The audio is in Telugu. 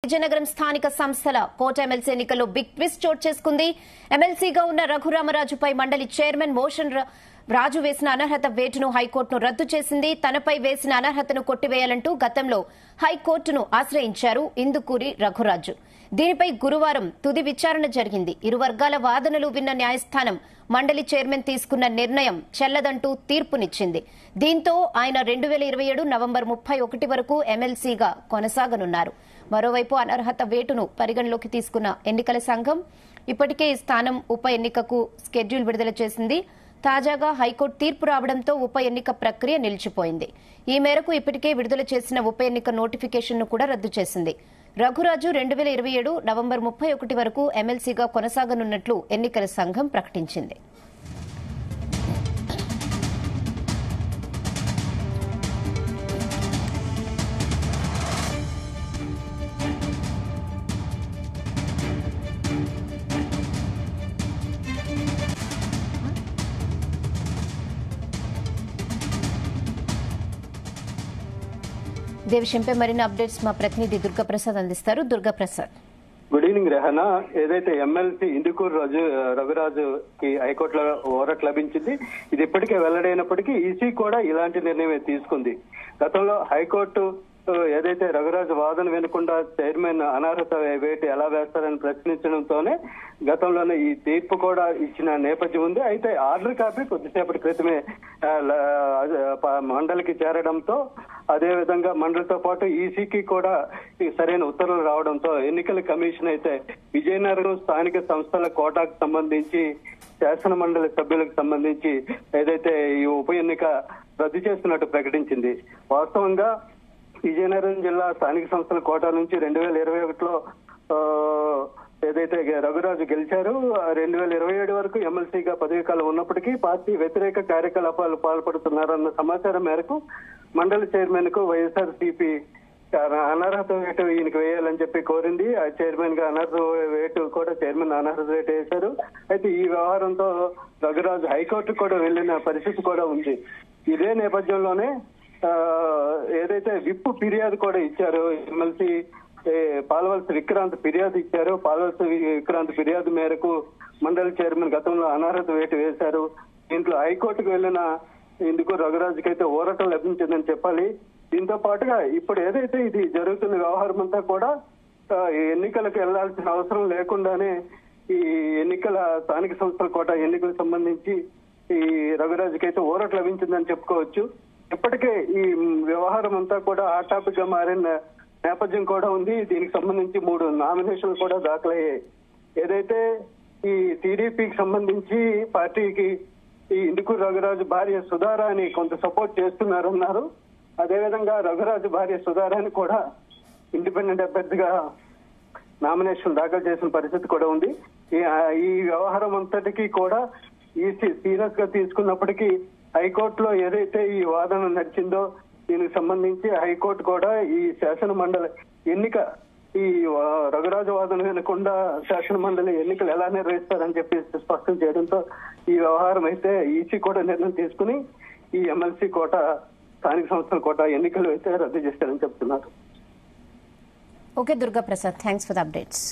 విజయనగరం స్థానిక సంస్థల కోట ఎమ్మెల్సీ ఎన్నికల్లో బిగ్ ట్విస్ట్ చోటు చేసుకుంది. ఎమ్మెల్సీగా ఉన్న రఘురామరాజుపై మండలి చైర్మన్ మోషన్ రాజు వేసిన అనర్హత వేటును హైకోర్టును రద్దు చేసింది. తనపై వేసిన అనర్హతను కొట్టివేయాలంటూ గతంలో హైకోర్టును ఆశ్రయించారు ఇందుకూరి రఘురాజు. దీనిపై గురువారం తుది విచారణ జరిగింది. ఇరు వర్గాల వాదనలు విన్న న్యాయస్థానం మండలి చైర్మన్ తీసుకున్న నిర్ణయం చెల్లదంటూ తీర్పునిచ్చింది. దీంతో ఆయన 2027 నవంబర్ 31 వరకు ఎమ్మెల్సీగా కొనసాగనున్నారు. మరోవైపు అనర్హత వేటును పరిగణలోకి తీసుకున్న ఎన్నికల సంఘం ఇప్పటికే ఈ స్థానం ఉప ఎన్నికకు స్కెడ్యూల్ విడుదల చేసింది. తాజాగా హైకోర్టు తీర్పు రావడంతో ఉప ఎన్నిక ప్రక్రియ నిలిచిపోయింది. ఈ మేరకు ఇప్పటికే విడుదల చేసిన ఉప ఎన్నిక నోటిఫికేషన్ను కూడా రద్దు చేసింది. రఘురాజు 2027 నవంబర్ 31 వరకు ఎమ్మెల్సీగా కొనసాగనున్నట్లు ఎన్నికల సంఘం ప్రకటించింది. ఇదే విషయంపై మరిన్ని అప్డేట్స్ మా ప్రతినిధి దుర్గాప్రసాద్ అందిస్తారు. Durgaprasad, good evening Rehana. ఏదైతే ఎమ్మెల్సీ ఇందుకూరు రఘురాజుకి హైకోర్టులో ఓరట్ లభించింది. ఇది ఇప్పటికే వెల్లడైనప్పటికీ ఈసీ కూడా ఇలాంటి నిర్ణయమే తీసుకుంది. గతంలో హైకోర్టు ఏదైతే రఘురాజు వాదన వినకుండా చైర్మన్ అనర్హత వేటు ఎలా వేస్తారని ప్రశ్నించడంతోనే గతంలోనే ఈ తీర్పు కూడా ఇచ్చిన నేపథ్యం ఉంది. అయితే ఆర్డర్ కాపీ కొద్దిసేపటి క్రితమే మండలికి చేరడంతో, అదేవిధంగా మండలితో పాటు ఈసీకి కూడా సరైన ఉత్తర్వులు రావడంతో ఎన్నికల కమిషన్ అయితే విజయనగరం స్థానిక సంస్థల కోటాకు సంబంధించి శాసన మండలి సభ్యులకు సంబంధించి ఏదైతే ఈ ఉప ఎన్నిక రద్దు చేస్తున్నట్టు ప్రకటించింది. వాస్తవంగా విజయనగరం జిల్లా స్థానిక సంస్థల కోటా నుంచి 2021లో ఏదైతే రఘురాజు గెలిచారు, 2027 వరకు ఎమ్మెల్సీగా పదవీ కాలం ఉన్నప్పటికీ పార్టీ వ్యతిరేక కార్యకలాపాలు పాల్పడుతున్నారన్న సమాచారం మేరకు మండలి చైర్మన్ కు వైఎస్ఆర్సీపీ అనర్హత వేటు ఈయనకి వేయాలని చెప్పి కోరింది. ఆ చైర్మన్ గా అనర్హత వేటు కూడా చైర్మన్ అనర్హత వేటు వేశారు. అయితే ఈ వ్యవహారంతో రఘురాజు హైకోర్టు కూడా వెళ్లిన పరిస్థితి కూడా ఉంది. ఇదే నేపథ్యంలోనే ఏదైతే విప్పు ఫిర్యాదు కూడా ఇచ్చారు, ఎమ్మెల్సీ పాలవలసి విక్రాంత్ ఫిర్యాదు ఇచ్చారు. పాలవలసి విక్రాంత్ ఫిర్యాదు మేరకు మండలి చైర్మన్ గతంలో అనర్హత వేటు వేశారు. దీంట్లో హైకోర్టుకు వెళ్లిన ఇందుకు రఘురాజుకి అయితే ఊరట లభించిందని చెప్పాలి. దీంతో పాటుగా ఇప్పుడు ఏదైతే ఇది జరుగుతున్న వ్యవహారం అంతా కూడా ఎన్నికలకు వెళ్లాల్సిన అవసరం లేకుండానే ఈ ఎన్నికల స్థానిక సంస్థల కోట ఎన్నికలకు సంబంధించి ఈ రఘురాజుకి అయితే ఊరట లభించిందని చెప్పుకోవచ్చు. ఇప్పటికే ఈ వ్యవహారం అంతా కూడా ఆ టాపిక్ గా మారిన నేపథ్యం కూడా ఉంది. దీనికి సంబంధించి 3 నామినేషన్లు కూడా దాఖలయ్యాయి. ఏదైతే ఈ టీడీపీకి సంబంధించి పార్టీకి ఈ ఇందుకూరు రఘురాజు భార్య సుధారాని కొంత సపోర్ట్ చేస్తున్నారన్నారు. అదేవిధంగా రఘురాజు భార్య సుధారాని కూడా ఇండిపెండెంట్ అభ్యర్థిగా నామినేషన్ దాఖలు చేసిన పరిస్థితి కూడా ఉంది. ఈ వ్యవహారం అంతటికీ కూడా ఈసీ సీరియస్ గా తీసుకున్నప్పటికీ హైకోర్టులో ఏదైతే ఈ వాదన నడిచిందో దీనికి సంబంధించి హైకోర్టు కూడా ఈ శాసన మండలి ఎన్నిక ఈ రఘురాజు వాదన వినకుండా శాసన మండలి ఎన్నికలు ఎలా నిర్వహిస్తారని చెప్పి స్పష్టం చేయడంతో ఈ వ్యవహారం అయితే ఈసీ కూడా నిర్ణయం తీసుకుని ఈ ఎమ్మెల్సీ కోట స్థానిక సంస్థల కోట ఎన్నికలు అయితే రద్దు చేస్తారని చెప్తున్నారు. Okay Durgaprasad, thanks for the updates.